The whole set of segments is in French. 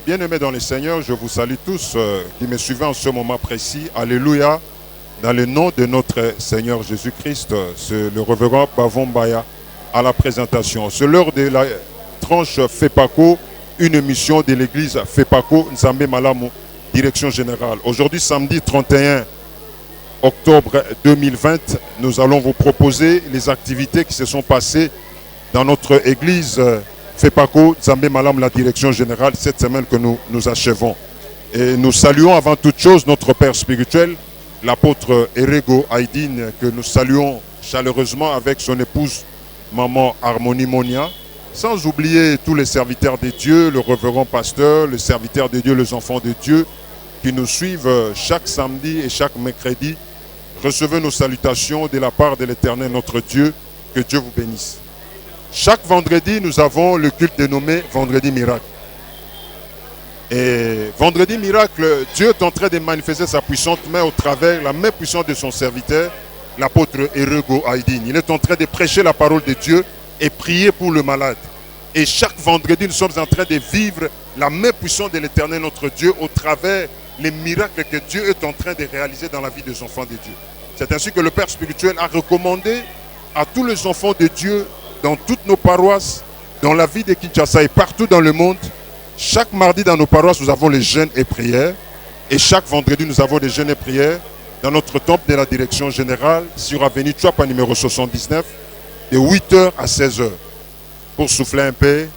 Bien-aimés dans le Seigneur, je vous salue tous qui me suivez en ce moment précis. Alléluia. Dans le nom de notre Seigneur Jésus-Christ, c'est le révérend Bavon Baya à la présentation. C'est l'heure de la tranche FEPACO, une émission de l'église FEPACO, Nzambe Malamu, direction générale. Aujourd'hui, samedi 31 octobre 2020, nous allons vous proposer les activités qui se sont passées dans notre église FEPACO, Nzambe Malamu, la direction générale, cette semaine que nous achevons. Et nous saluons avant toute chose notre Père spirituel, l'apôtre Erego Aydin, que nous saluons chaleureusement avec son épouse, maman Harmonie Monia, sans oublier tous les serviteurs de Dieu, le révérend pasteur, les serviteurs de Dieu, les enfants de Dieu, qui nous suivent chaque samedi et chaque mercredi. Recevez nos salutations de la part de l'Éternel, notre Dieu, que Dieu vous bénisse. Chaque vendredi, nous avons le culte dénommé Vendredi Miracle. Et Vendredi Miracle, Dieu est en train de manifester sa puissante main au travers la main puissante de son serviteur, l'apôtre Erego Aydin. Il est en train de prêcher la parole de Dieu et prier pour le malade. Et chaque vendredi, nous sommes en train de vivre la main puissante de l'Éternel, notre Dieu, au travers les miracles que Dieu est en train de réaliser dans la vie des enfants de Dieu. C'est ainsi que le Père spirituel a recommandé à tous les enfants de Dieu, dans toutes nos paroisses, dans la vie de Kinshasa et partout dans le monde. Chaque mardi dans nos paroisses, nous avons les jeûnes et prières. Et chaque vendredi, nous avons des jeûnes et prières dans notre temple de la direction générale sur avenue Tchouapa numéro 79 de 8h à 16h. Pour souffler un peu,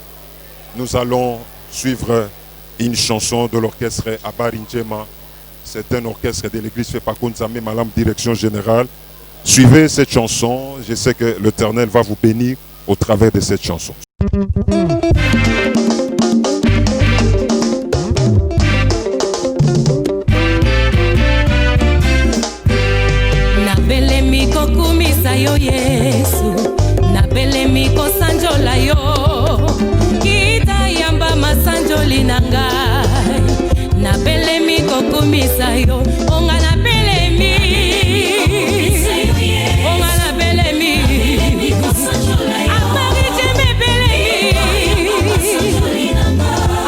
nous allons suivre une chanson de l'orchestre Abarinjema. C'est un orchestre de l'église FEPACO Nzambe Malamu, direction générale. Suivez cette chanson. Je sais que l'Éternel va vous bénir au travers de cette chanson. Yo Yesu na belemi ko sanjola yo kita yamba masanjoli nangai na belemi ko kumisa yo onga na belemi onga na belemi apari jeme belemi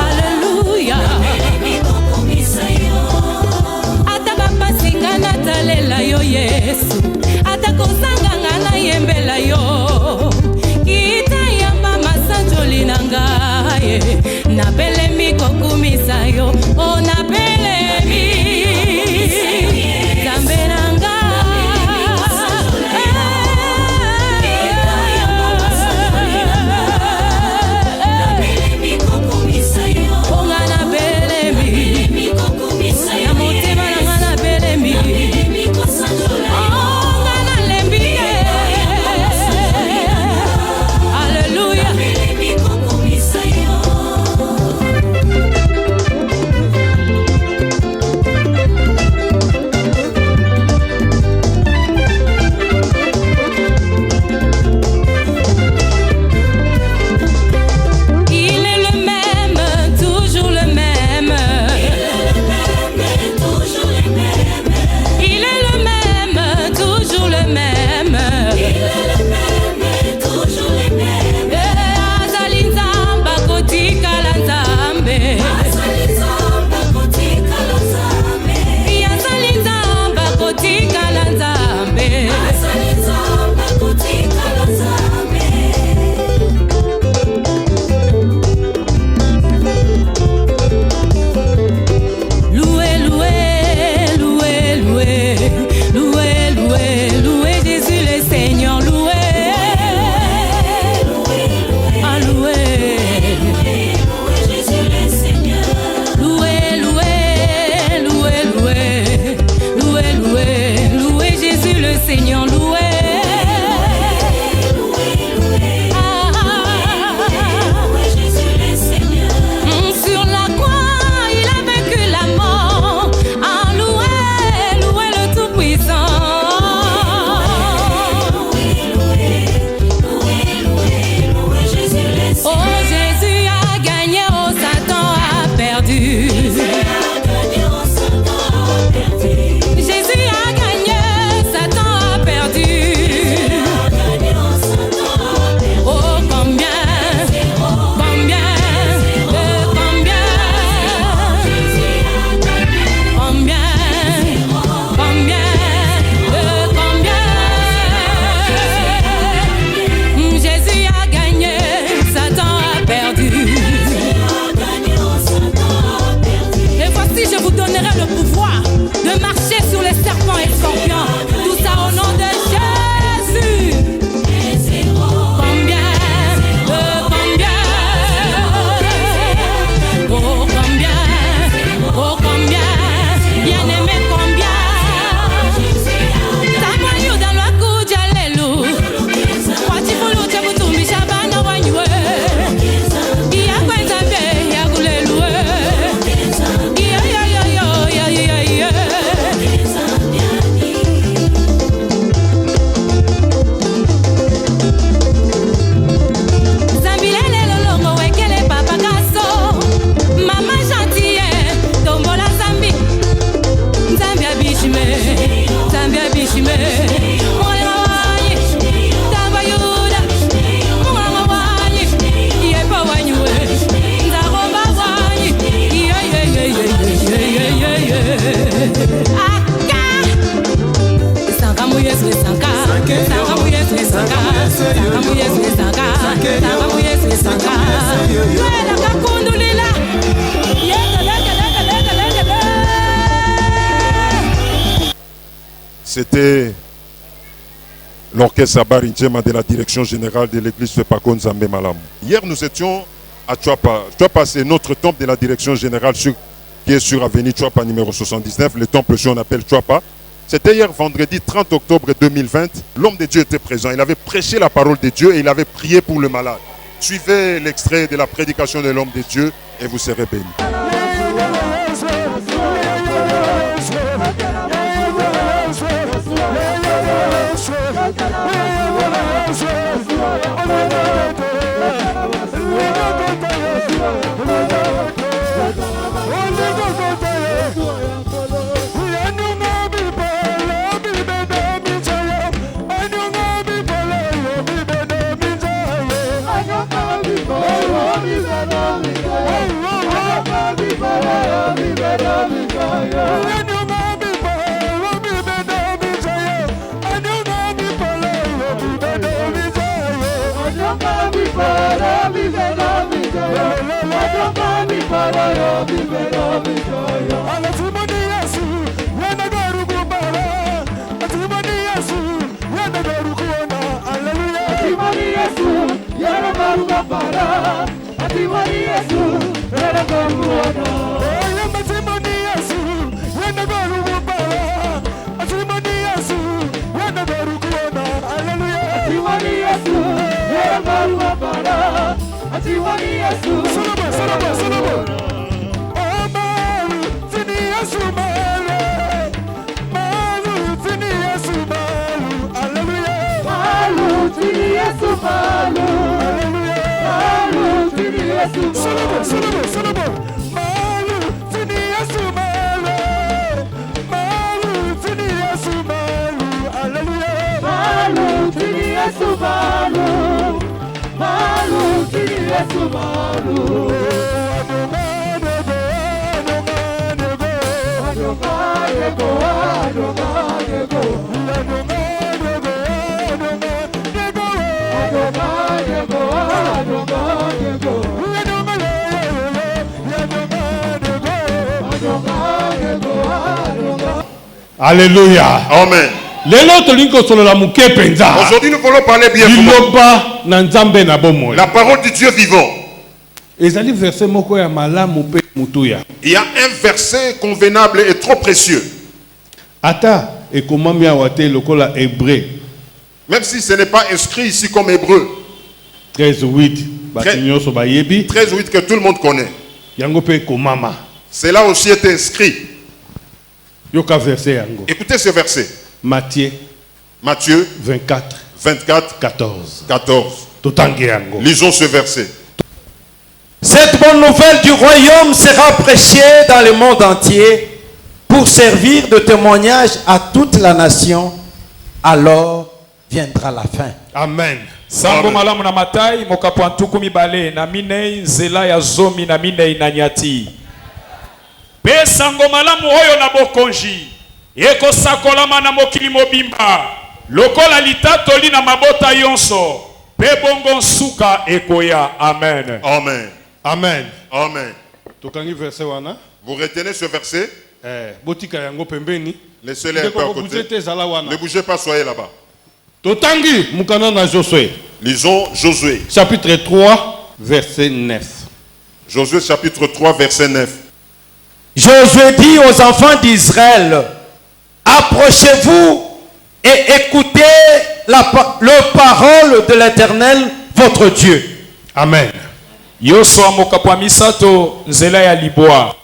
alleluia ataba pasinga na talela yo Yesu atakozanga ngana yembela yo kita yamba masanjoli nangaye na belemi kokumisa yo o na belemi zambe nanga onga na belemi na motema nanga na belemi Alléluia. C'était l'orchestre Sabari Njema de la direction générale de l'église Fepako Nzambe Malamu. Hier, nous étions à Chouapa. Chouapa, c'est notre temple de la direction générale qui est sur avenue Chouapa numéro 79. Le temple, on appelle Chouapa. C'était hier, vendredi 30 octobre 2020. L'homme de Dieu était présent. Il avait prêché la parole de Dieu et il avait prié pour le malade. Suivez l'extrait de la prédication de l'homme de Dieu et vous serez bénis. Alléluia. Amen. Aujourd'hui, nous voulons parler bien. La parole du Dieu vivant. Il y a un verset convenable et trop précieux. Même si ce n'est pas inscrit ici comme hébreu. 13:8 que tout le monde connaît. Cela aussi est inscrit. Écoutez ce verset. Matthieu 24, 14. Lisons ce verset. Cette bonne nouvelle du royaume sera prêchée dans le monde entier pour servir de témoignage à toute la nation. Alors viendra la fin. Amen. Sango malamu na matai mokapo antuku mibale na minei nzela ya zomi na minei na nyati. Pe sango malamu oyo na bokonji eko sakolama na mokili mobimba lokola litatoli na mabota yonso pe bongo nsuka ekoya. Amen. Amen. Amen. Amen. Tokangi verset wana. Vous retenez ce verset? Botika yango pembeni. Laissez-les un peu à côté. Ne bougez pas, soyez là-bas. Totangi mukana na Josué. Lisons Josué. Chapitre 3, verset 9. Josué chapitre 3, verset 9. Josué dit aux enfants d'Israël, approchez-vous et écoutez la parole de l'Éternel, votre Dieu. Amen. Yosua mokapwa misato nzela ya libwa.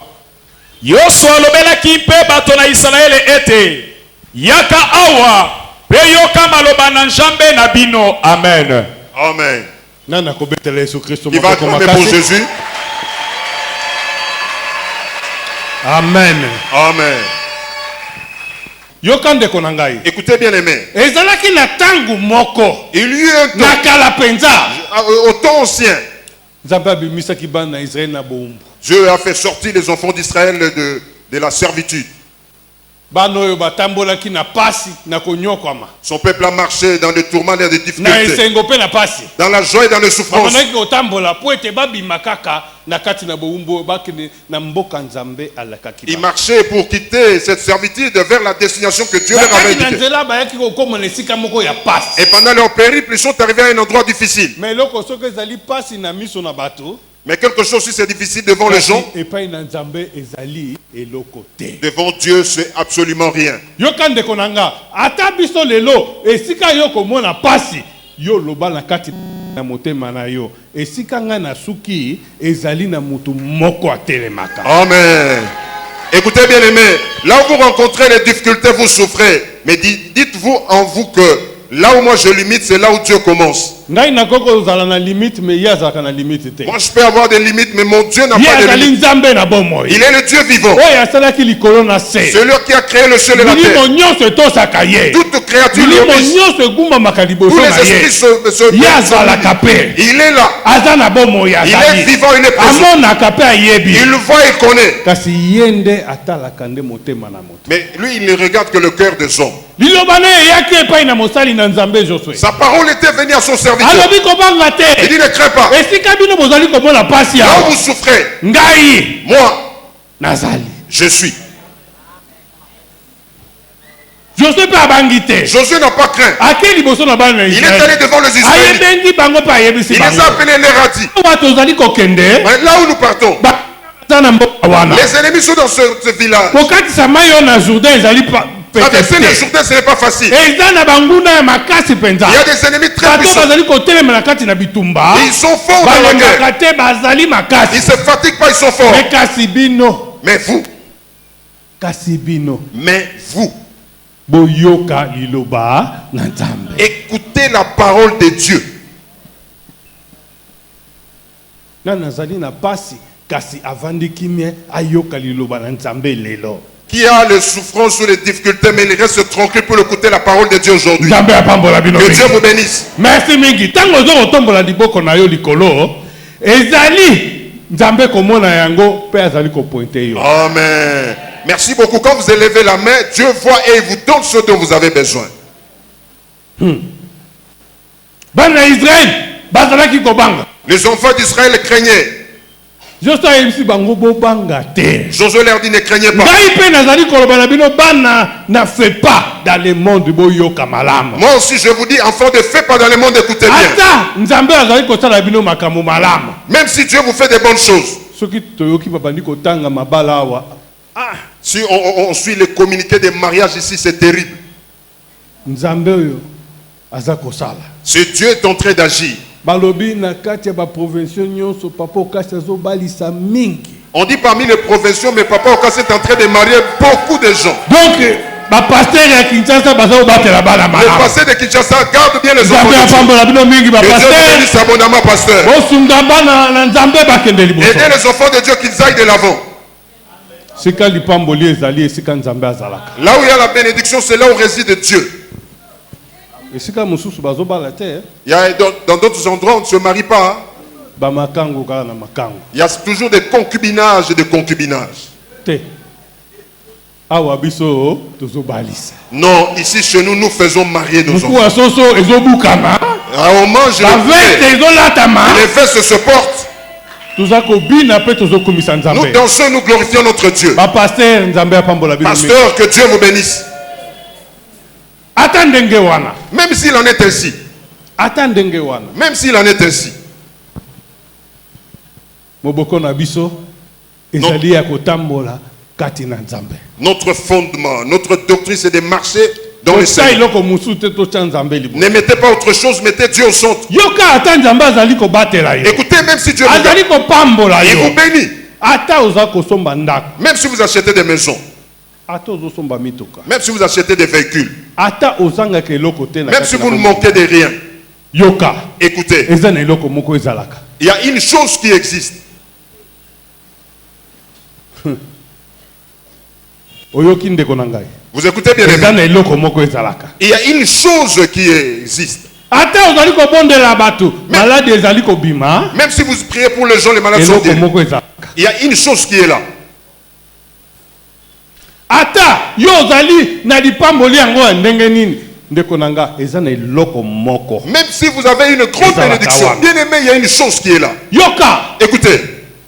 Yosua lobelaki mpe bato na Israele ete yaka awa pe yoka maloba na Nzambe na bino. Amen. Amen. Nana kobetela Yesu Kristo. Il va acclamer pour Jésus. Amen. Amen. Yokande konangai. Écoutez bien aimé. Ezalaki na tangu moko. Il y a un temps. Nakala penza. Au temps ancien. Dieu a fait sortir les enfants d'Israël de la servitude. Son peuple a marché dans le tourment et les difficultés. Dans la joie et dans les souffrances. nakati na boumbo bakene na mboka nzambe alakaki. Ils marchaient pour quitter cette servitude vers la destination que Dieu leur avait indiquée. Et pendant leur périple, ils sont arrivés à un endroit difficile. Mais loko soki ezali pasi na miso na bato. Mais quelque chose si c'est difficile devant les gens, devant Dieu c'est absolument rien. Yokande konanga ata biso lelo esika yoko mona pasi yo loba na kati na motema na yo esika nga na suki ezali na mutu moko atelemaka. Amen. Écoutez bien aimés, là où vous rencontrez les difficultés, vous souffrez, mais dites-vous en vous que là où moi je limite, c'est là où Dieu commence. Moi je peux avoir des limites, mais mon Dieu n'a pas de limites. Il est le Dieu vivant. Celui qui a créé le ciel et la terre. Toute créature lui obéit. Tous les esprits se il est là. Il est vivant, il est présent. Il voit et connaît. Mais lui, il ne regarde que le cœur des hommes. Sa parole était venue à son serviteur. Il dit ne crains pas. Là où vous souffrez, moi, je suis. Josué n'a pas craint. Il est allé devant les Israélites. Il les a appelés les radis. Mais là où nous partons, les ennemis sont dans ce village. Traverser le Jourdain, ce n'est pas facile. Il y a des ennemis très puissants. Ils sont forts dans la guerre. Ils ne se fatiguent pas, ils sont forts. Mais vous, écoutez la parole de Dieu. Qui a les souffrances ou les difficultés, mais il reste tranquille pour écouter la parole de Dieu aujourd'hui. Que Dieu vous bénisse. Merci mingi. Tango zo otombola liboko na yo likolo. Ezali nzambe komona yango pe azali ko pointer yo. Amen. Merci beaucoup. Quand vous élevez la main, Dieu voit et il vous donne ce dont vous avez besoin. Bana Israël, bazalaki kobanga. Les enfants d'Israël craignaient. Josué leur dit ne craignez pas. Moi aussi je vous dis, enfants de fais pas dans le monde, écoutez bien. Même si Dieu vous fait des bonnes choses. Si on suit les communiqués des mariages ici, c'est terrible. Ce Dieu est en train d'agir. On dit parmi les provinciaux, mais Papa Okassa est en train de marier beaucoup de gens. Donc, le pasteur de Kinshasa garde bien les enfants de Dieu. Que Dieu bénisse abondamment, pasteur. Aidez les enfants de Dieu qu'ils aillent de l'avant. Là où il y a la bénédiction, c'est là où réside Dieu. Il y a dans d'autres endroits on ne se marie pas. Il y a toujours des concubinages et des concubinages. Non, ici chez nous, nous faisons marier nos enfants. On mange les fesses se portent. Nous dansons, nous glorifions notre Dieu. Pasteur, que Dieu vous bénisse. Même s'il en est ainsi. Même s'il en est ainsi. Notre fondement, notre doctrine, c'est de marcher dans le Seigneur. Ne mettez pas autre chose, mettez Dieu au centre. Écoutez, même si Dieu vous il vous bénit. Même si vous achetez des maisons. Même si vous achetez des véhicules. Même si vous ne manquez de rien. Écoutez. Il y a une chose qui existe. Vous écoutez bien. Il y a une chose qui existe. Même si vous priez pour les gens, les malades sont guéris. Il y a une chose qui est là. Même si vous avez une grande bénédiction, bien aimé, il y a une chose qui est là. Écoutez.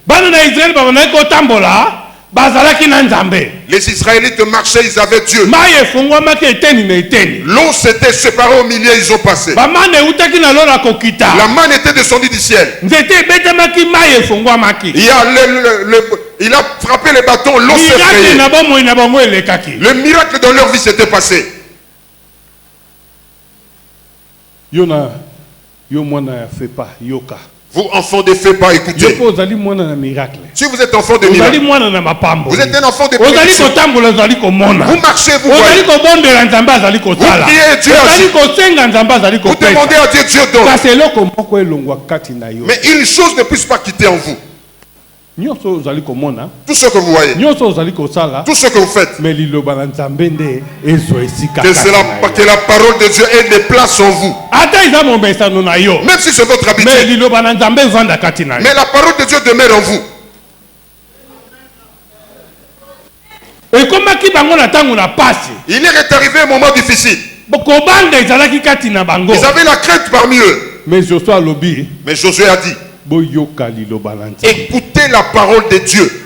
bana na Israël babandaki kotambola bazalaki na Nzambe. Les Israélites marchaient, ils avaient Dieu. Mai efungwamaki eteni na eteni. L'eau s'était séparée au milieu, ils ont passé. Bamane eutaki na lola kokita. La manne était descendue du ciel. Nzete ebetamaki mai efungwamaki. Il a frappé les bâtons, l'eau s'est Miracle frayée. na bomoi na bango elekaki. Le miracle dans leur vie s'était passé. Yona yo mwana ya fait pas yoka. Vous, enfants de feu, pas écoutez. Yoko ozali mwana na miracle. Si vous êtes enfant de Ozali miracle, mwana na mapambo. vous êtes un enfant de Ozali prédiction. kotambola ozali komona. Vous marchez, vous Ozali voyez. kobondela Nzambe azali kosala. Vous priez, Dieu Ozali agit. kosenga Nzambe azali Vous kopesa. demandez à Dieu, Dieu donne. Kasi eloko moko elongwa kati na yo. Mais une chose ne puisse pas quitter en vous. Nyonso ozali komona. Tout ce que vous voyez, Nyonso ozali kosala. tout ce que vous faites, Mais liloba na Nzambe nde ezo esika que, kati na yo. que la parole de Dieu ait des places en vous. Ata eza momesano na yo. Même si c'est votre Mais habitude. liloba na Nzambe evanda kati na yo. Mais la parole de Dieu demeure en vous. Ekomaki bango na tango na pasi. Il est arrivé un moment difficile. Kobanga ezalaki kati na bango. Ils avaient la crainte parmi eux. Mais Joshua alobi Mais Josué a dit, boyoka liloba na Nzambe. écoutez la parole de Dieu.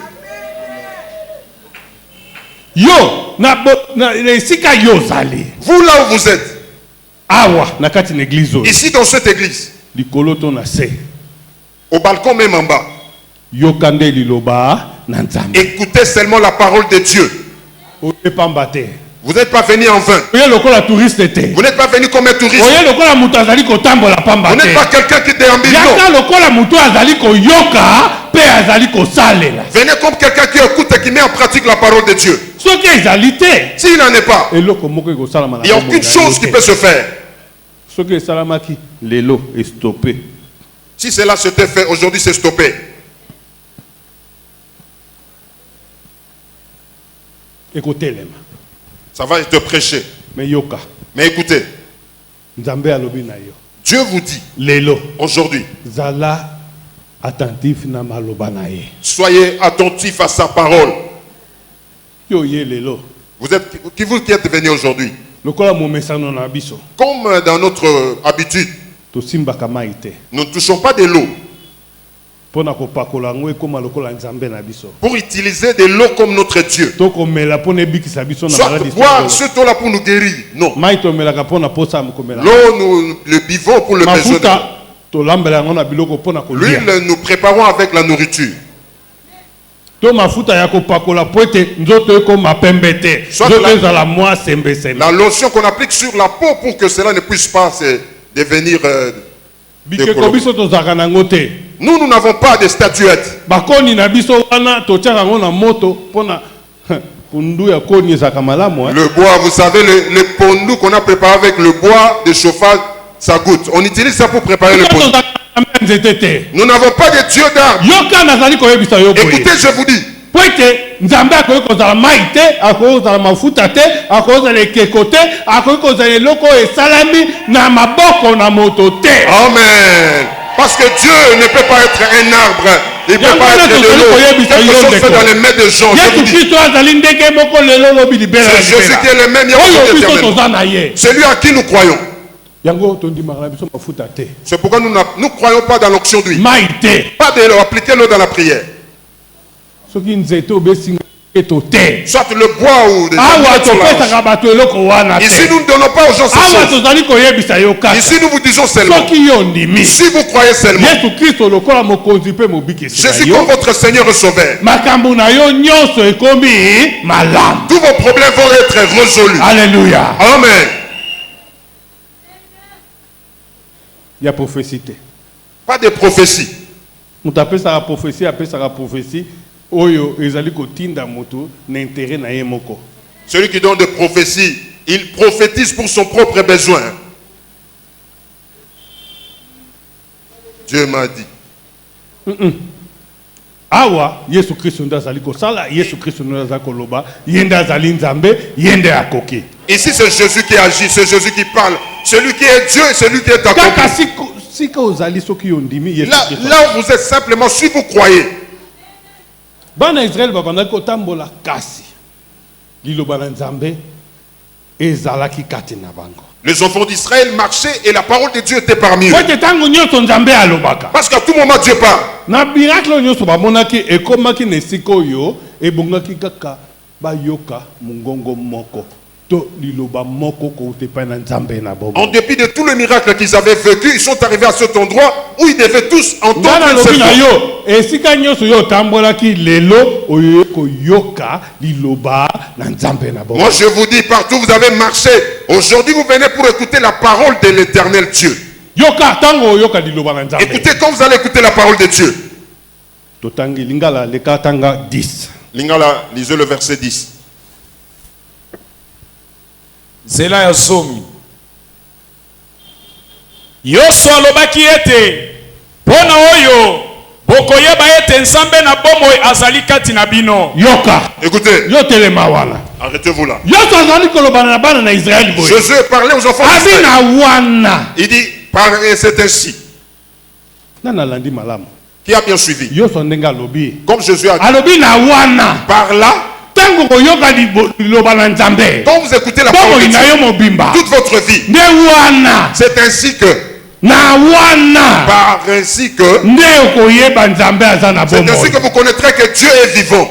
Yo na esika yo zali. Vous là où vous êtes, Awa na kati na église oyo. ici dans cette église, Likolo to na se. au balcon même en bas, Yoka nde liloba na Nzambe. écoutez seulement la parole de Dieu. Oyepamba te. Vous n'êtes pas venu en vain. Oye lokola touriste te. Vous n'êtes pas venu comme un touriste. Oye lokola mutu azali kotambola pamba Vous te. n'êtes pas quelqu'un qui déambule. Yaka Non. lokola mutu azali koyoka pe azali kosalela. Venez comme quelqu'un qui écoute et qui met en pratique la parole de Dieu. Soki ezali te. S'il n'en est pas, Eloko moko ekosalama na il n'y a bomoi aucune na chose yo qui te. peut se faire. Soki esalamaki lelo estope. Si cela s'était fait, aujourd'hui c'est stoppé. Ekotelema. Ça va être prêché. Mais yoka. Mais écoutez, Nzambe alobi na yo. Dieu vous dit Lelo. aujourd'hui, Zala attentif na maloba na ye. soyez attentifs à sa parole. Yo ye lelo. Vous qui êtes venu aujourd'hui, Lokola momesano na biso. comme dans notre habitude, Tosimbaka mai te. nous ne touchons pas de l'eau. Pona kopakola ngo ekoma lokola Nzambe na biso. Pour utiliser de l'eau comme notre Dieu. Tokomela pona ebikisa biso na Soit maladie. boire ce eau-là pour nous guérir. Non. Mai tomelaka pona posa mukomela. L'eau, nous le buvons pour le besoin de Mafuta tolambela ngo na biloko pona kolia. l'huile, nous préparons avec la nourriture. To mafuta ya kopakola po ete nzoto ekoma pembe te. Soit Nzoto la- ezala mwa sembe sembe. La lotion qu'on applique sur la peau pour que cela ne puisse pas devenir... Bikeko biso tozaka nango te. Nous n'avons pas de statuettes. Bakoni na biso wana totiaka ngo na moto pona pundu ya koni ezaka malamu. Le bois, vous savez, le pondou qu'on a préparé avec le bois de chauffage, ça goûte. On utilise ça pour préparer le pondou. Nous n'avons pas de dieu d'arbre. Yoka nazali koyebisa yo boye. Écoutez, je vous dis, Po ete Nzambe akoki kozala mai te, akoki kozala mafuta te, akoki kozala ekeko te, akoki kozala eloko esalami na maboko na moto te. Amen. Parce que Dieu ne peut pas être un arbre. Il ne peut pas être de l'eau. Quelque chose fait dans les mains des gens. Je vous Yesu dis, Kristo azali ndenge moko lelo lobi libela c'est Jésus qui est le même. oyo biso éternellement. toza na ye. C'est lui à qui nous croyons. Yango tondimaka na biso mafuta te. C'est pourquoi nous ne croyons pas dans l'onction d'huile. Mai te. Pas de l'eau. Appliquez l'eau dans la prière. Soki nzete obesinga eto te. Soit le bois ou des Awa animaux sur la hanche. topesaka bato eloko wana te. Ici, nous ne donnons pas aux gens ces Awa choses. tozali koyebisa yo kaka. Ici, nous vous disons seulement. Soki yo ndimi. Si vous croyez seulement, Yesu Kristo lokola mokonzi mpe mobikisi na Jésus yo. comme votre Seigneur et Sauveur, Makambo na yo nyonso ekomi malamu. tous vos problèmes vont être résolus. Alléluia. Amen. Ya prophétie te. Pas de prophétie. Moto apesaka prophétie oyo ezali kotinda moto na intérêt na ye moko. Celui qui donne des prophéties, il prophétise pour son propre besoin. Dieu m'a dit. Awa Yesu Kristo nde azali kosala, Yesu Kristo nde azali koloba, ye nde azali Nzambe, ye nde akoki. Ici, c'est Jésus qui agit, c'est Jésus qui parle. Celui qui est Dieu et celui qui est Kaka accompli. sika ozali soki ondimi Yesu Là, Kristo. là où vous êtes simplement, si vous croyez, Bana Israël babandaki kotambola kasi. Liloba na Nzambe ezalaki kati na bango. les enfants d'Israël marchaient et la parole de Dieu était parmi eux. Po ete tango nyonso Nzambe alobaka. Parce qu'à tout moment, Dieu parle. Na miracle nyonso bamonaki ekomaki na esika oyo ebongaki kaka bayoka mungongo moko to liloba moko ko te pa na nzambe na bobo. En dépit de tous les miracles qu'ils avaient vécu, ils sont arrivés à cet endroit où ils devaient tous entendre cette voix. yo esika nyonso yo tambolaki lelo oyo ko yoka liloba na nzambe na bobo. Moi je vous dis, partout vous avez marché, aujourd'hui vous venez pour écouter la parole de l'Éternel Dieu. Yoka tango yoka liloba na nzambe. Écoutez quand vous allez écouter la parole de Dieu. Totangi lingala leka tanga 10. Lingala, lisez le verset 10. Zela ya zomi. Yoso alobaki ete pona oyo bokoyeba ete nzambe na bomo azali kati na bino. Yoka. Écoutez. Yo telema wana. Arrêtez-vous là. Yoso azali kolobana na bana na Israël boy. Josué parlait aux enfants d'Israël. Abina wana. Il dit, c'est ainsi. Nana landi malamu. Qui a bien suivi? Yoso ndenga lobi. Comme Josué a dit. Alobi na wana. Par là. Tango ko yoka liloba na nzambe. Quand vous écoutez la parole de Dieu, toute votre vie, c'est ainsi que par ainsi que c'est ainsi que vous connaîtrez que Dieu est vivant.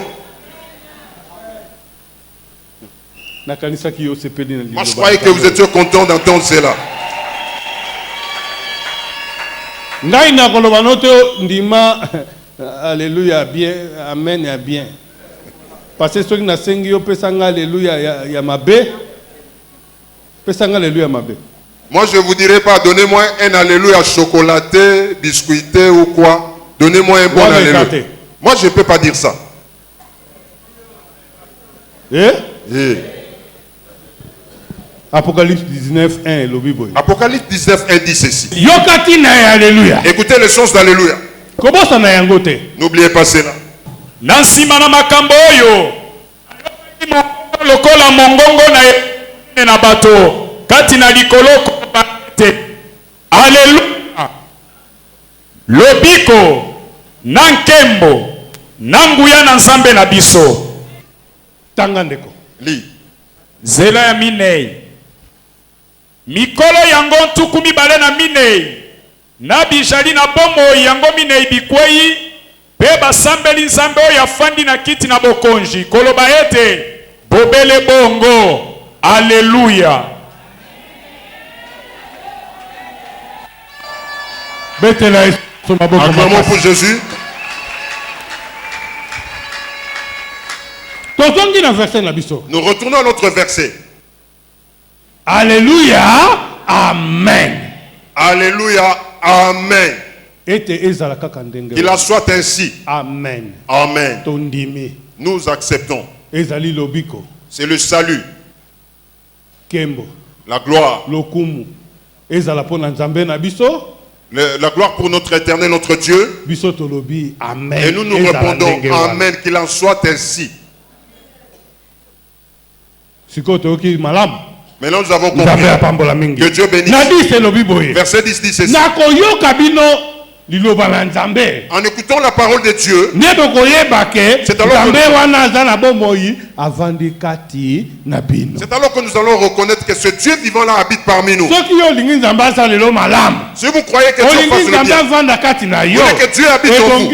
Moi je croyais que vous étiez content d'entendre cela. Alléluia, bien, amen et bien. Parce que ceux qui n'ont pas yo pesanga alléluia ya mabe. Pesanga alléluia mabe. Moi je vous dirai pas, donnez-moi un alléluia chocolaté, biscuité ou quoi. Donnez-moi un bon alléluia. Moi je peux pas dire ça. Apocalypse 19, 1, lobi boy. Apocalypse 19, 1 dit ceci. Yokati na alléluia. Écoutez le sens d'alléluia. Comment ça na yangote? N'oubliez pas cela. Nansima na makambo oyo lokola mongongo na na bato kati na likolo te. Alléluia. Lobiko na nkembo na nguya na nzambe na biso. Tanga ndeko. Li. Zela ya minei. Mikolo yango ntuku mibale na minei. Na bijali na bomo yango minei bikwei. Beba sambeli nzambe oyo afandi na kiti na bokonji. Koloba ete bobele bongo. Alléluia. Acclamons pour Jésus. Nous retournons à notre verset. Alléluia. Amen. Alléluia. Amen. Qu'il en soit ainsi. Amen. Amen. Nous acceptons. C'est le salut. La gloire. La gloire pour notre éternel, notre Dieu. Et nous nous répondons Amen. Qu'il en soit ainsi. Maintenant nous avons compris que Dieu bénisse. Verset 10 dit ceci. En écoutant la parole de Dieu, c'est alors que nous allons reconnaître que ce Dieu vivant là habite parmi nous. Si vous croyez que Dieu fasse le bien, vous voyez que Dieu habite en vous.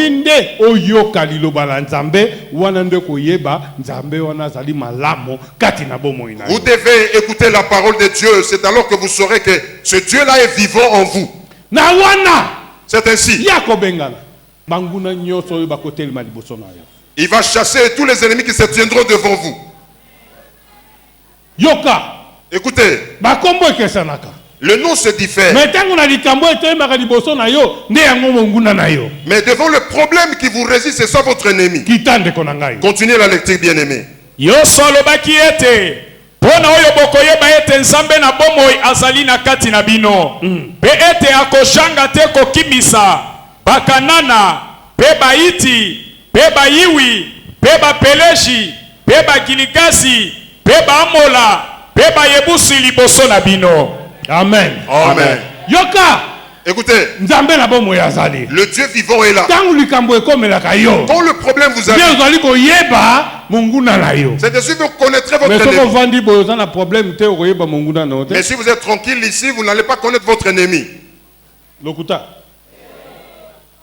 Vous devez écouter la parole de Dieu. C'est alors que vous saurez que ce Dieu là est vivant en vous. C'est ainsi. Il va chasser tous les ennemis qui se tiendront devant vous. Écoutez. Le nom se diffère. Mais devant le problème qui vous résiste, c'est ça votre ennemi. Continuez la lecture, bien-aimé. Pona oyo bokoyeba ete nzambe na bomoi azali na kati na bino. Pe ete akoshanga te kokimisa bakanana, pe baiti, pe bayiwi, pe bapeleshi, pe bagiligasi, pe bamola, pe bayebusi liboso na bino. Amen. Amen. Yoka. Écoutez, le Dieu vivant est là. Quand le problème vous arrive, c'est de suite que vous connaîtrez votre ennemi. Mais si vous êtes tranquille ici, vous n'allez pas connaître votre ennemi.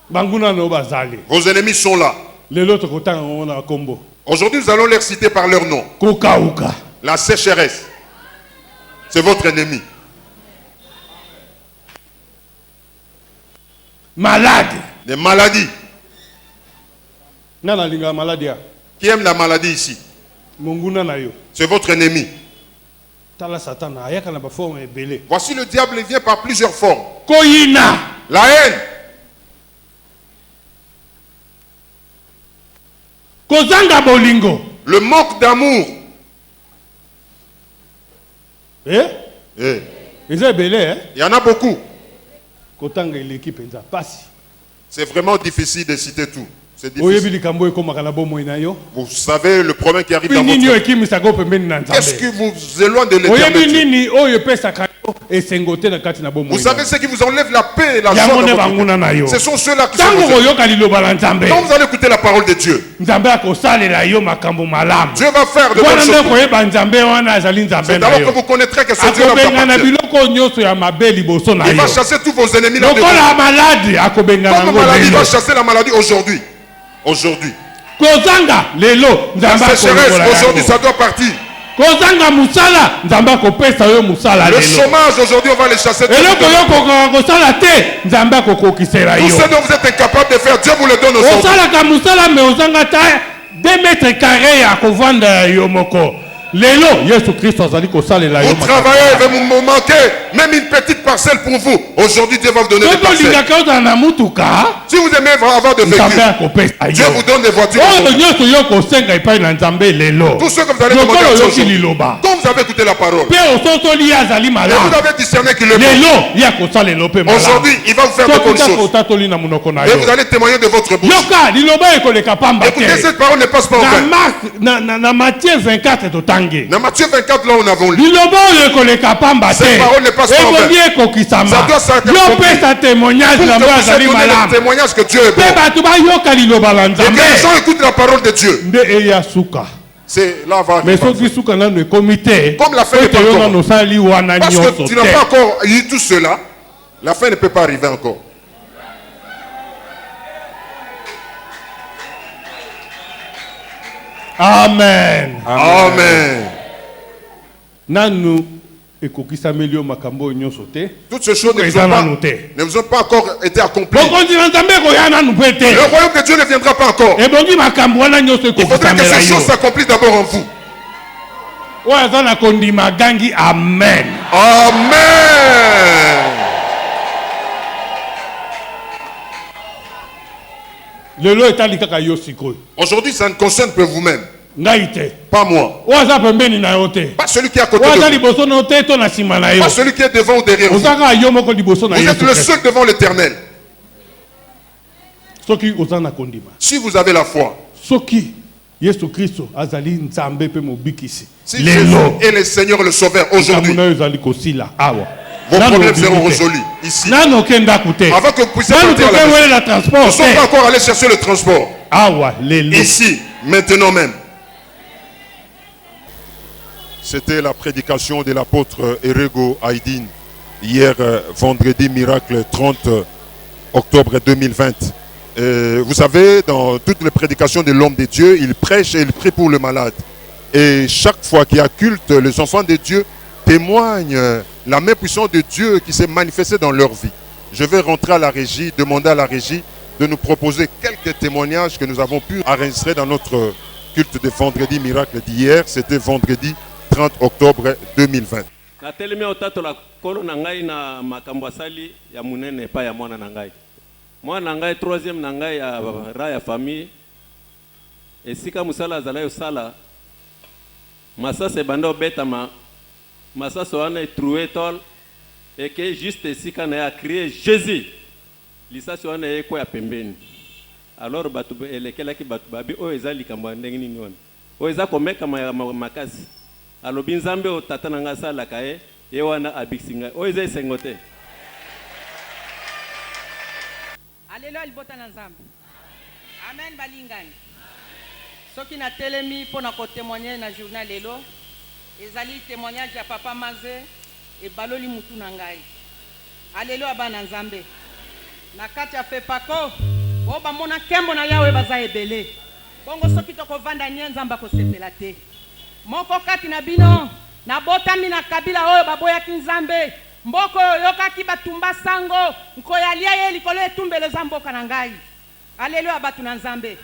banguna no bazali. Vos ennemis sont là. Lelo tokotanga ngona kombo. Aujourd'hui, nous allons les citer par leur nom. Kokauka. La sécheresse, c'est votre ennemi. Malade. Les maladies. Nana linga maladie. Qui aime la maladie ici? Monguna na yo. C'est votre ennemi. Tala satana ayaka na ba forme ebele. Voici le diable vient par plusieurs formes. Koyina. La haine. Kozanga bolingo. Le manque d'amour. Eh? Eh. Ils sont belé, hein? Il y en a beaucoup. Kotanga l'équipe enza passe. C'est vraiment difficile de citer tout. C'est difficile. Vous savez le problème qui arrive dans votre vie. Qu'est-ce qui vous éloigne de l'éternité? Vous savez ce qui vous enlève la paix et la joie dans votre vie. Ce sont ceux-là qui sont vos ennemis. Quand vous allez écouter la parole de Dieu, Dieu va faire de bonnes choses. C'est alors que vous connaîtrez que ce Dieu vous appartient. Il va chasser tous vos ennemis là dedans. Comme maladie, il va chasser la maladie aujourd'hui. Aujourd'hui. La sécheresse, aujourd'hui, ça doit partir. Le chômage, aujourd'hui, on va les chasser. Tout ce dont vous êtes incapable de faire, Dieu vous le donne aujourd'hui. 2 mètres carrés à kovanda yomoko. Lelo, Yesu Christ azali ko salela yo. Vous travaillez, vous me manquez même une petite parcelle pour vous. Aujourd'hui, Dieu va vous donner des parcelles. Si vous aimez avoir de véhicules, Dieu vous donne des voitures. Tous ceux que vous allez demander à Dieu, quand vous avez écouté la parole, et vous avez discerné qu'il le fait. Aujourd'hui, il va vous faire de bonnes choses. Et vous allez témoigner de votre bouche. Écoutez, cette parole ne passe pas au vent. Dans Matthieu 24, dans Matthieu 24, là, on a vu. Cette parole ne passe pas au vent. Ça doit s'accomplir. témoignage le témoignage que Dieu est bon. Et que les gens écoutent la parole de Dieu. C'est là va mais comme la fin n'est pas encore. Parce que tu n'as pas encore eu tout cela, la fin ne peut pas arriver encore. Amen. Amen. Toutes ces choses ne vous ont pas encore été accomplies. Le royaume de Dieu ne viendra pas encore. Il faudrait que ces choses s'accomplissent d'abord en vous. Amen. Amen. Aujourd'hui, ça ne concerne que vous-même. Pas moi. Pas celui qui est à côté de vous. Pas celui qui est devant ou derrière vous. Vous êtes le seul devant l'Éternel. Si vous avez la foi. Si Jésus est le Seigneur et le Sauveur aujourd'hui, vos problèmes seront résolus ici. Avant que vous puissiez partir à la maison, nous ne sommes pas encore allés chercher le transport. Ici, maintenant même. C'était la prédication de l'apôtre Erego Aydin hier vendredi miracle 30 octobre 2020. Vous savez, dans toutes les prédications de l'homme de Dieu, il prêche et il prie pour le malade. Et chaque fois qu'il y a culte, les enfants de Dieu témoignent la main puissante de Dieu qui s'est manifestée dans leur vie. Je vais rentrer à la régie, demander à la régie de nous proposer quelques témoignages que nous avons pu enregistrer dans notre culte de vendredi miracle d'hier. C'était vendredi 30 octobre 2020. Moi nangai troisième nangai ya raya famille esika musala zala yo sala masasa bando betama masasa wana troué tol et que juste esika na ya crier Jésus lisasi wana eko ya pembeni alors batu elekela ki batu babi o ezali kamba ndenge nini wana o eza komeka makasi alobi nzambe o tata nanga sala kae ye wana abisinga o eza sengote. Alléluia, il bota na nzambe. Amen balingani. Soki na telemi pour na ko témoigner na journal lelo. Ezali témoignage ya papa Maze et baloli mutu na ngai. Alléluia bana nzambe. Na kati ya Fepako o bamona nkembo na yawe baza ebele bongo soki tokovanda nie nzambe akosepela te moko kati na bino nabotami na kabila oyo baboyaki nzambe mboko oyo yokaki batumba sango nkoyalia ye likolo etumbelo eza mboka na ngai aleluya bato na nzambe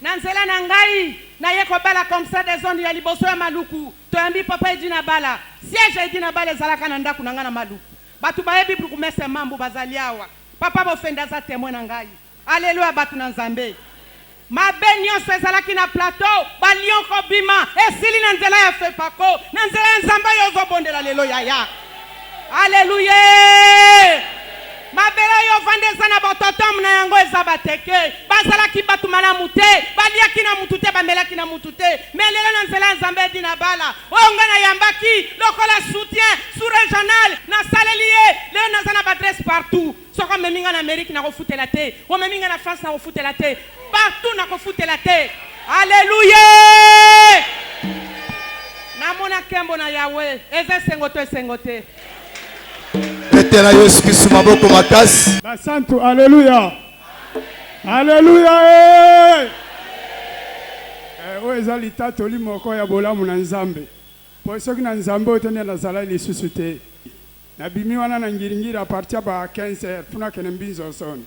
na nzela na ngai naye kobala comme ça des zones ya liboso ya maluku toyambi papa edi na bala siège edi na bala ezalaka na ndako na ngai na maluku bato bayebi plukumese mambu bazali awa papa bofenda aza témoin na ngai aleluya bato na nzambe mabe nyonso ezalaki na plateau balion kobima esili na nzela ya fepako na nzela ya nzambe oyo ozobondela lelo yaya aleluya mabele yo vandeza na bototom na yango eza bateke bazalaki bato malamu te baliaki na mutu te bamelaki na mutu te me lelo na nzela ya nzambe edi na bala oyo ngai nayambaki lokola soutien sous régional nasaleli ye lelo naza na badresse partout soko omemi ngai na amérique nakofutela te omemi ngai na france nakofutela te partout nakofutela te aleluya namona nkembo na yawe eza esengo to esengo te Etela Yesu Kristo maboko makasi. Basantu, alléluia. Alléluia. Oyo eza litato limoko ya bolamu na nzambe. Po soki na nzambe otene na zala lisusu te. Na bimi wana na ngiringiri a partir ba 15h puna kene mbinzo son.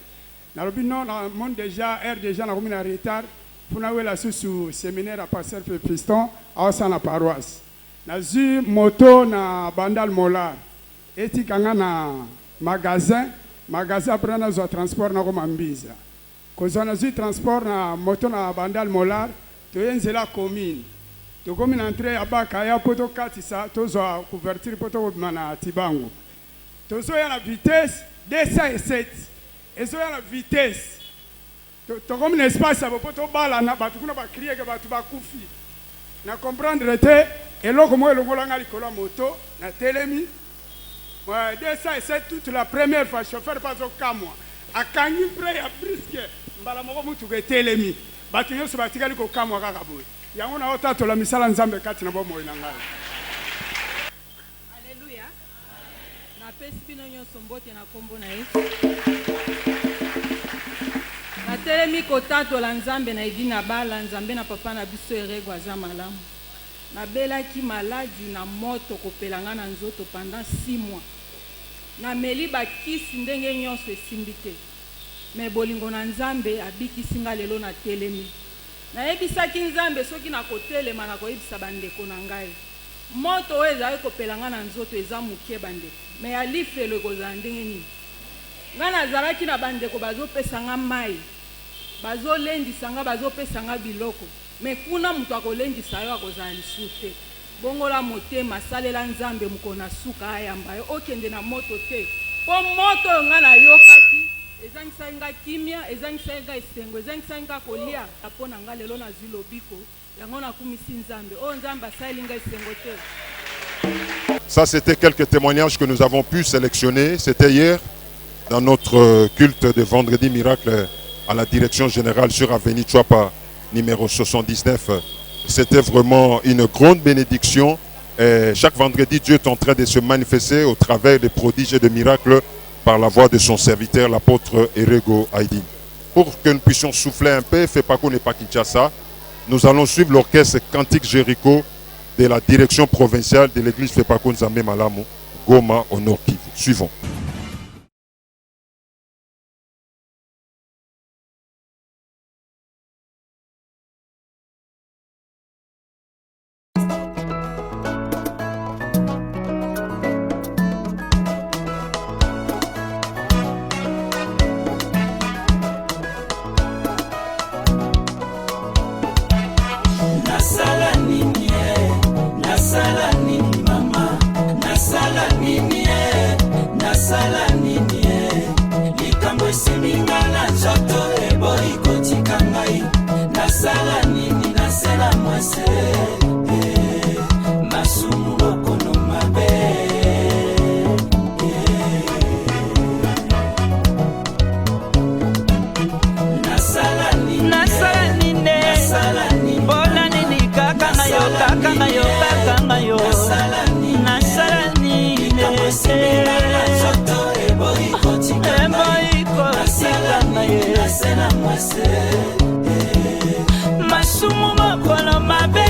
Na lobi non na mon déjà heure déjà na komi na retard puna wela susu séminaire à passer pe piston a na paroisse. Na zu moto na bandal molar. Eti kanga na magasin après na zo transport na koma mbiza kozana zu transport na moto na bandal molar to yenzela commune to commune entrée abaka ya poto katisa to zo couverture poto mana tibango to zo ya na vitesse 207 ezo ya na vitesse to comme un espace abo poto bala na batu kuna ba crier ke batu ba kufi na comprendre te eloko mo elongola ngali kola moto na telemi. Ouais, ça c'est toute la première fois chauffeur pas au camwa. A kangi près ya brisque mbala moko mutu ke telemi. Batu nyonso batikali ko kamwa kaka boye. Yango na otato la misala nzambe kati na bomo ina ngai. Alléluia. Na pesi bino nyonso mbote na kombo na Yesu. Na telemi ko tato la nzambe na idina bala nzambe na papa na biso erego aza malamu. Na belaki maladi na moto kopelanga na nzoto pendant 6 mois. Na meli bakisi ndenge nyonso esimbi te. Me bolingo na nzambe abikisi nga lelo na telemi. Na yebisaki nzambe soki na kotelema na koyebisa bandeko na ngai. Moto oyo ezali kopelanga na nzoto eza muke bandeko. Me alifelo ekozala ndenge nini. Nga nazalaki na bandeko bazopesa nga mai. Bazolendisa nga bazopesa nga biloko. Me kuna mutu akolendisa yo akozala lisusu te. Bongola motema salela nzambe mukona suka ayamba yo okende na moto te. Po moto nga na yokaki ezangisa nga kimia ezangisa nga esengo ezangisa nga kolia apona nga lelo na zilobiko yango na kumisi nzambe o nzamba saeli nga esengo te. Ça, c'était quelques témoignages que nous avons pu sélectionner. C'était hier dans notre culte de vendredi miracle à la direction générale sur Avenue Chouapa numéro 79. C'était vraiment une grande bénédiction. Et chaque vendredi, Dieu est en train de se manifester au travers des prodiges et des miracles par la voix de son serviteur, l'apôtre Erego Aïdine. Pour que nous puissions souffler un peu, Fepako n'est pas Kinshasa, nous allons suivre l'orchestre Cantique Jéricho de la direction provinciale de l'église Fepako Nzambe Malamu, Goma au Nord Kivu. Suivons. Nasala na mwese masumu mokolo mabe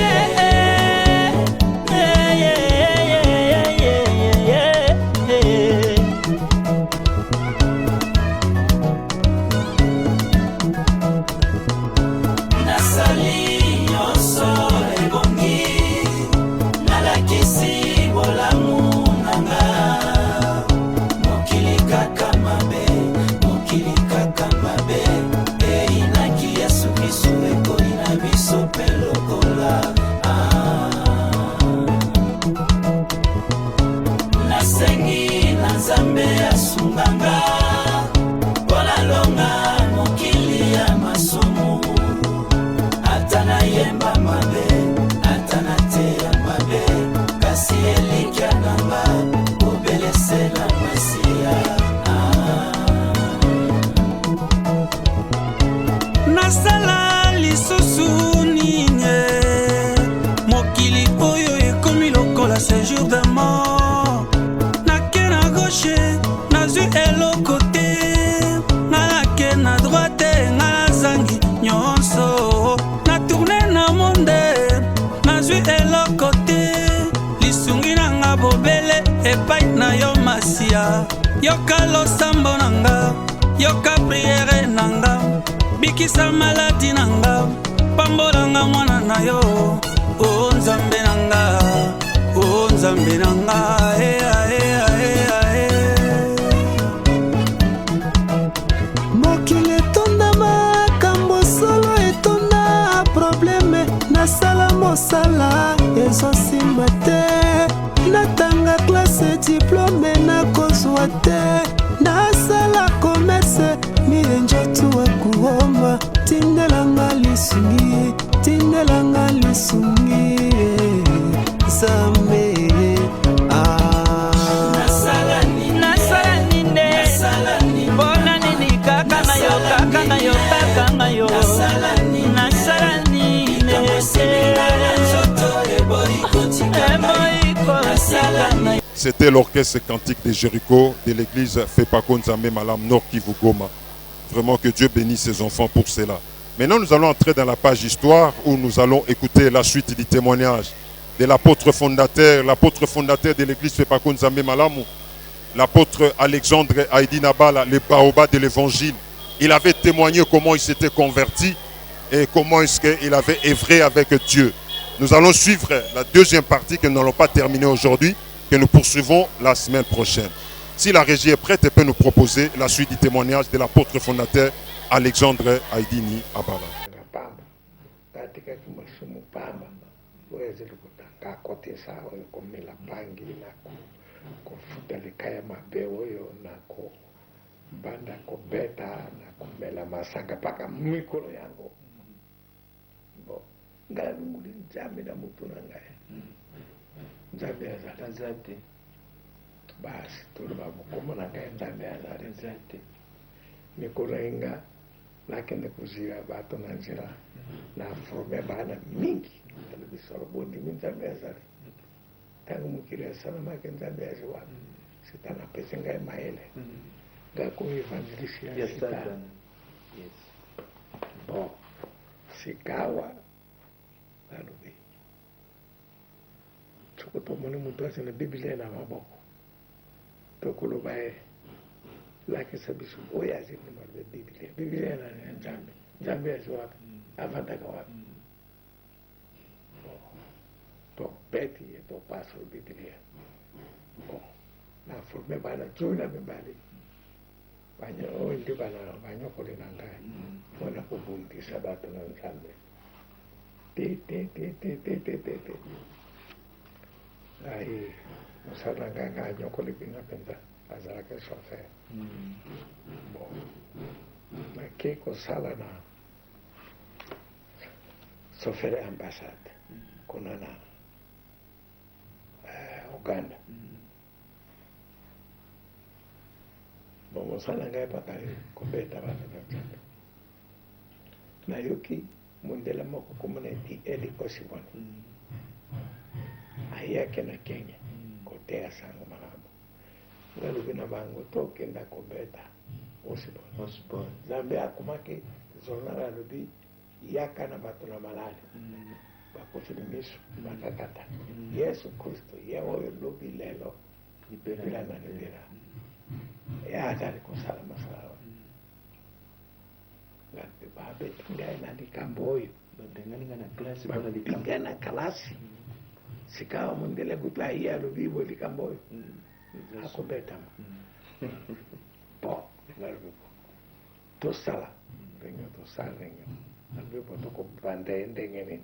séjour de mort nake na gauche nazwi eloko te nalake na droite nga nazangi nyonso na tourne na monde nazwi eloko te lisungi nanga bobele epai na yo masia yoka losambo nanga yoka priere nanga bikisa maladi nanga pambolanga mwana na yo o nzambe nanga o nzambe nanga mokili etonda makambo solo etonda probleme nasala mosala ezosimba te natanga klase diplome nakozwa te nasala commerce mienjotu akuoma tindelanga lisungi Zambe C'était l'orchestre cantique de Jéricho de l'église Fepako Nzambe Malam Nord Kivu Goma. Vraiment que Dieu bénisse ses enfants pour cela. Maintenant nous allons entrer dans la page histoire où nous allons écouter la suite du témoignage de l'apôtre fondateur de l'église Fepako Nzambe Malamu, l'apôtre Alexandre Haïdi Nabala, le baobab de l'évangile. Il avait témoigné comment il s'était converti et comment est-ce qu'il avait œuvré avec Dieu. Nous allons suivre la deuxième partie que nous n'allons pas terminer aujourd'hui, que nous poursuivons la semaine prochaine. Si la régie est prête, elle peut nous proposer la suite du témoignage de l'apôtre fondateur Alexandre Haïdi Nabala. kakotesa oyo komela bangi na kofuta likaya mabe oyo na kobanda kobeta na komela masanga mpaka mikolo yango bo ngai alunguli nzambe na mutu na ngai nzambe azali te basi toloba bokomo na ngai nzambe azali te mikolo enga nakende kozira bato na nzela na forme bana mingi bisoro bondi nzambe azali ntango mokili asalamaki nzambe azi wapi sitana apesi ngai mayele ngai komi evangelisi ya sitana bon sikawa nalobi soko tomoni moto asi na biblia na maboko tokoloba ye lakisa biso oyo azi nimalobe biblia na nzambe nzambe azi wapi avandaka wapi to beti e to paso biblia bon na forme bana tuna mibali banyo ndi bana banyo kole na ngai wana kubundisa bato na nzambe te ai mosala nganga nyokole binga penza azalaka chauffeur bon nake kosala na chauffeur ambassade konana Uganda. Bon, mosala ngai bakali kobeta bana na nzambe nayoki mondela moko komona eti eli osibona ayake na Kenya koteya sango malamu ngalobi na bango tokenda kobeta osibon nzambe akumaki journal alobi yaka na bato na malali bakufili miso bakakata yesu kristo ye oyo lobi lelo libela na libela ye azali kosala masala ngati babeti ngai na likambo oyo babinga na kalasi sikawa mundele kutla ye alobi bo likambo oyo akobetama bo ngalobibo tosala renyo tosala renyo alobibo tokobanda ndenge nini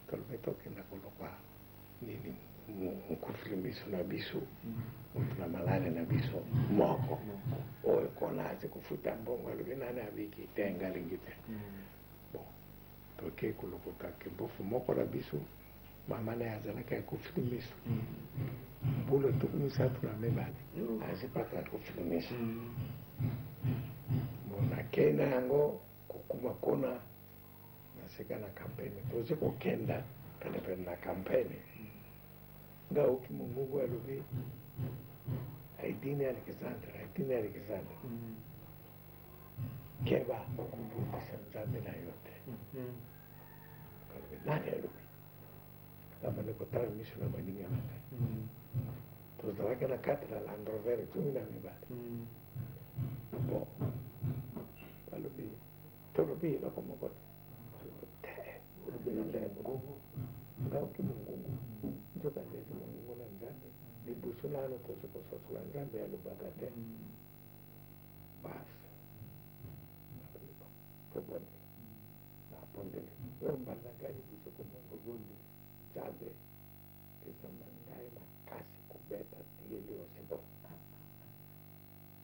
tolobe tokenda koloba nini mukufili miso na biso mutu na malale na biso moko oyo kona azi kufuta mbongo alobi nani abiki te ngalingi te bon toke kolokoka kebofu moko na biso mama naye azalaki akufili miso mbula tuku misatu na mibale azi paka akufili miso bon nakei na yango kokuma kona nasika na kampeni tozi kokenda penepene na kampeni nga uki mungu alobi Aidini Alexander keba kukumbukisha nzambe na yote nani alobi kama nikotala misho na maningi ya matai tozalaki na katela Land Rover 12 bon alobi tolobi bakomokota olobi nande mungu nga uki mungu njoka ndezi mungu na nzambe libuso nano tozikososola nzambe alobaka te basi tobone napondele oyo mbala ngai libuso komongo bondi nzambe esamba ngai makasi kobeta tiyeli osibo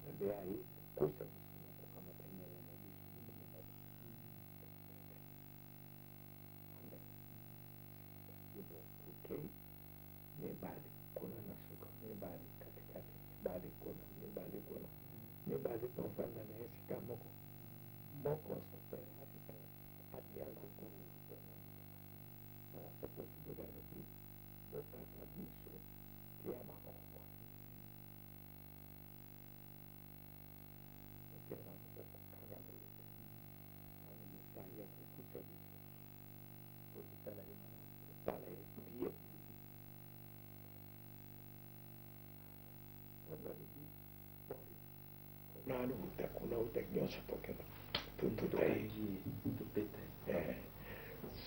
ebe ayi kusa biso nakokamata nyanya na biso okay mibali kuna na suka mibali katikati mibali tovanda na esika moko sope afika hadi yangu kuni na sope kidogo alobi botaka biso tia makoko ekena mokokanga molete ani misaya kukusa biso otitala ye tala ye biye nanu kuna uteknyosha tokena tututai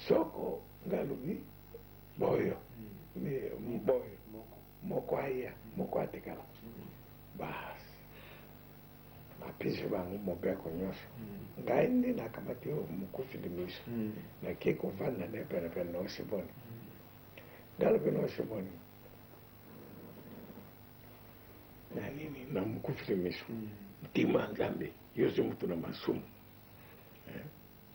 soko ngalubi boyo mboyo moko aya moko atekala bas mapishe bangu mobeko nyosha ngai ndi nakamati mukufili miso na keko vanda ne penepene na osiboni ngalubi na osiboni na nini na mukufili miso ndima nzambe yose mutu na masumu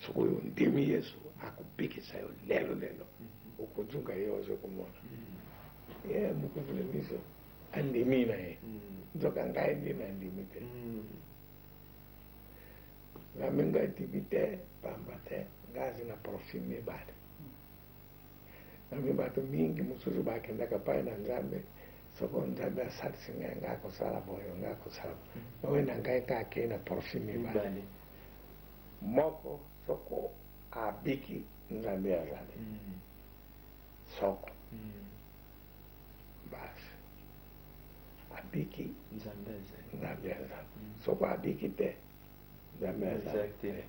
sokoyo ndimi yesu akubikisa yo lelo ukujunga yose kumona ye mukufili miso andimi na ye nzoka ngai ndina ndimi te nami ngai ndimi te pamba te ngazi na profil mibale nami bato mingi mususu bakendaka pai na nzambe soko nzambe asalisi ngai ngakosala boyo ngakosala wena ngai kake na profil mibale moko soko abiki nzambe azali soko basi abiki nzambe azali soko abiki te nzambe azali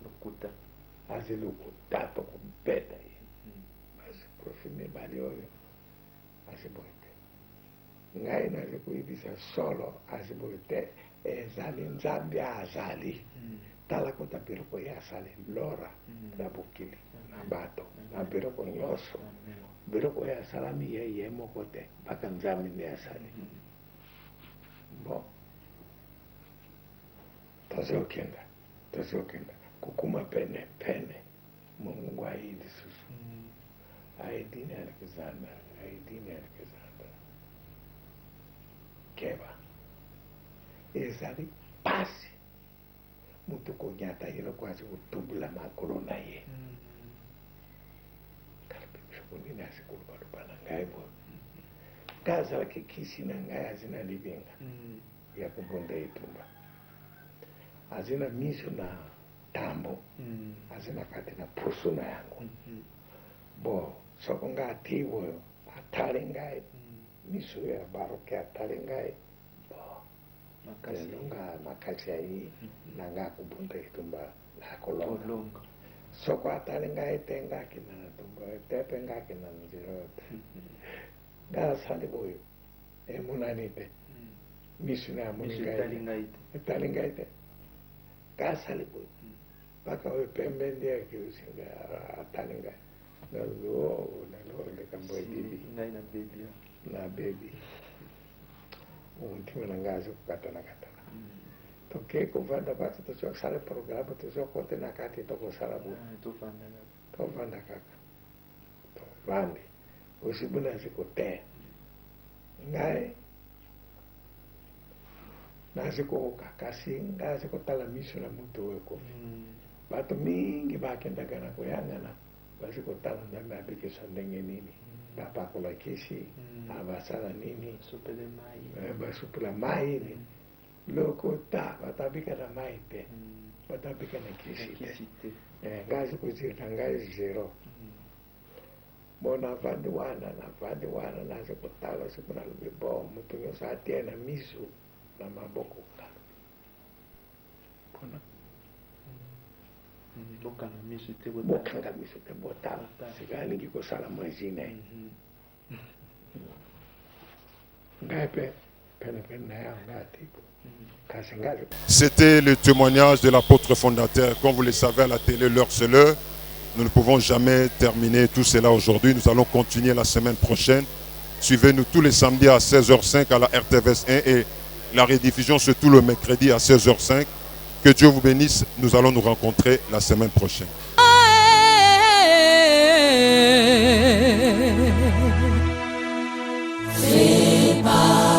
lokuta azi lokuta tokobeta ye basi profil mibale oyo asiboye te ngai nazi kuyibisa solo asiboye te ezali nzambe azali tala kota biloko ye asali lora na bokili na bato na biloko nyonso biloko ye asalami ye moko te mpaka nzambe nde asali bon tozokenda kukuma pene mungu aidi susu Aidini Alexander keba ezali pasi mutu konyata yelo kwazi kutumbula makolo na ye kalipimshukunini asikulubaluba na ngai bo kazalaki kisi na ngai azina libinga ya kubunda itumba hazina miso na tambo hazina kati na pusu na yangu bo soko ngatiwo atali ngai miso ya baroke atali ngai bo makasi ai nanga kubunta itumba la kolonga soko atali ngai tenga kina tumba tepe ngai kina nziro ga sali boyo emunanite miso na muningai atali ngai te ga sali boyo baka we pembe ndia kiusinga atali ngai nalo le kambo bibi na baby untima nangazi kukatana toke kuvanda basi tosho sale programa tosho kote na kati toko sarabu to vanda kaka to vande usibuna zikote ngai naziko kakasi ngazi kotala miso na mtu weko bato mingi bakendagana kuyangana basi kotala ndambe abike sondenge nini papa kola kisi abasala nini supele mai basupula mai ni loko ta batabika na mai te batabika na kisi te ngazi kuzira ngazi zero bona vandi wana nazo kotala sikuna lubibo mtu yosa atia na miso na maboko bona bokanga miso te botala sigani ngiko sala mwezine ngape pene na ngati. C'était le témoignage de l'apôtre fondateur. Comme vous le savez à la télé, l'heure c'est l'heure. Nous ne pouvons jamais terminer tout cela aujourd'hui. Nous allons continuer la semaine prochaine. Suivez-nous tous les samedis à 16h05 à la RTVS 1 et la rediffusion c'est tout le mercredi à 16h05. Que Dieu vous bénisse. Nous allons nous rencontrer la semaine prochaine. C'est pas